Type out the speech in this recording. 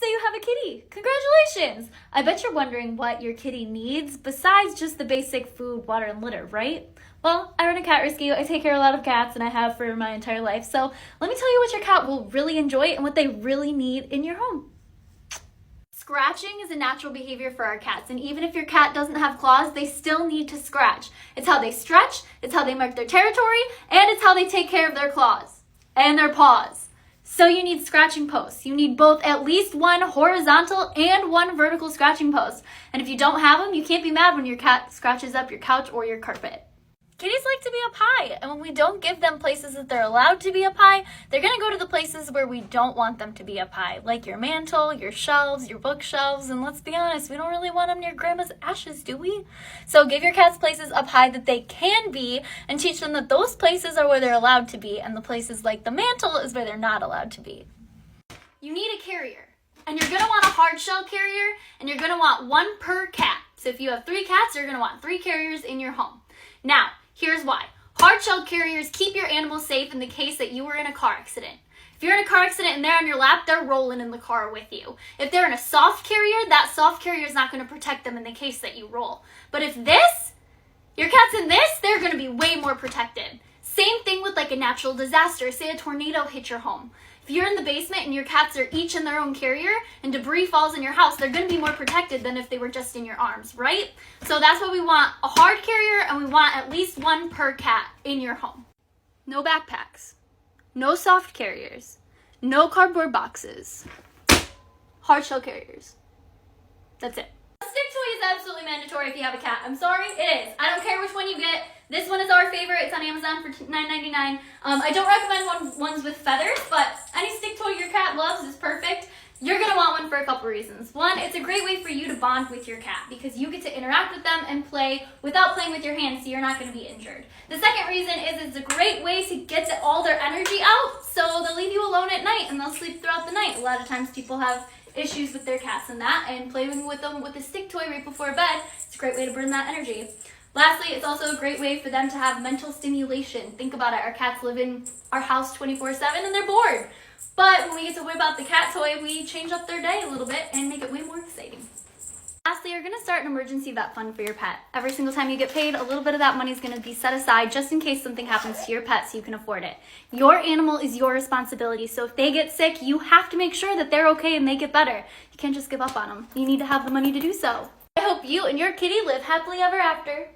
So you have a kitty. Congratulations! I bet you're wondering what your kitty needs besides just the basic food, water, and litter, right? Well, I run a cat rescue. I take care of a lot of cats and I have for my entire life. So let me tell you what your cat will really enjoy and what they really need in your home. Scratching is a natural behavior for our cats, and even if your cat doesn't have claws, they still need to scratch. It's how they stretch, it's how they mark their territory, and it's how they take care of their claws and their paws. So you need scratching posts. You need both at least one horizontal and one vertical scratching post. And if you don't have them, you can't be mad when your cat scratches up your couch or your carpet. Kitties like to be up high, and when we don't give them places that they're allowed to be up high, they're going to go to the places where we don't want them to be up high, like your mantle, your shelves, your bookshelves, and let's be honest, we don't really want them near grandma's ashes, do we? So give your cats places up high that they can be, and teach them that those places are where they're allowed to be, and the places like the mantle is where they're not allowed to be. You need a carrier, and you're going to want a hard shell carrier, and you're going to want one per cat. So if you have 3 cats, you're going to want 3 carriers in your home. Now, here's why. Hard-shelled carriers keep your animals safe in the case that you were in a car accident. If you're in a car accident and they're on your lap, they're rolling in the car with you. If they're in a soft carrier, that soft carrier is not going to protect them in the case that you roll. But if your cat's in this, they're going to be way more protected. Same thing with like a natural disaster. Say a tornado hit your home. If you're in the basement and your cats are each in their own carrier and debris falls in your house, they're going to be more protected than if they were just in your arms, right? So that's why we want a hard carrier, and we want at least one per cat in your home. No backpacks, no soft carriers, no cardboard boxes, hard shell carriers. That's it. A stick toy is absolutely mandatory if you have a cat. I'm sorry, it is. I don't care which one you get. This one is our favorite. It's on Amazon for $9.99. I don't recommend ones with feathers, but any stick toy your cat loves is perfect. You're going to want one for a couple reasons. One, it's a great way for you to bond with your cat because you get to interact with them and play without playing with your hands, so you're not going to be injured. The second reason is it's a great way to get all their energy out, so they'll leave you alone at night and they'll sleep throughout the night. A lot of times people have issues with their cats and that, and playing with them with a stick toy right before bed, it's a great way to burn that energy. Lastly, it's also a great way for them to have mental stimulation. Think about it, our cats live in our house 24/7 and they're bored. But when we get to whip out the cat toy, we change up their day a little bit and make it way more exciting. Lastly, you're going to start an emergency vet fund for your pet. Every single time you get paid, a little bit of that money is going to be set aside just in case something happens to your pet so you can afford it. Your animal is your responsibility, so if they get sick, you have to make sure that they're okay and they get better. You can't just give up on them. You need to have the money to do so. I hope you and your kitty live happily ever after.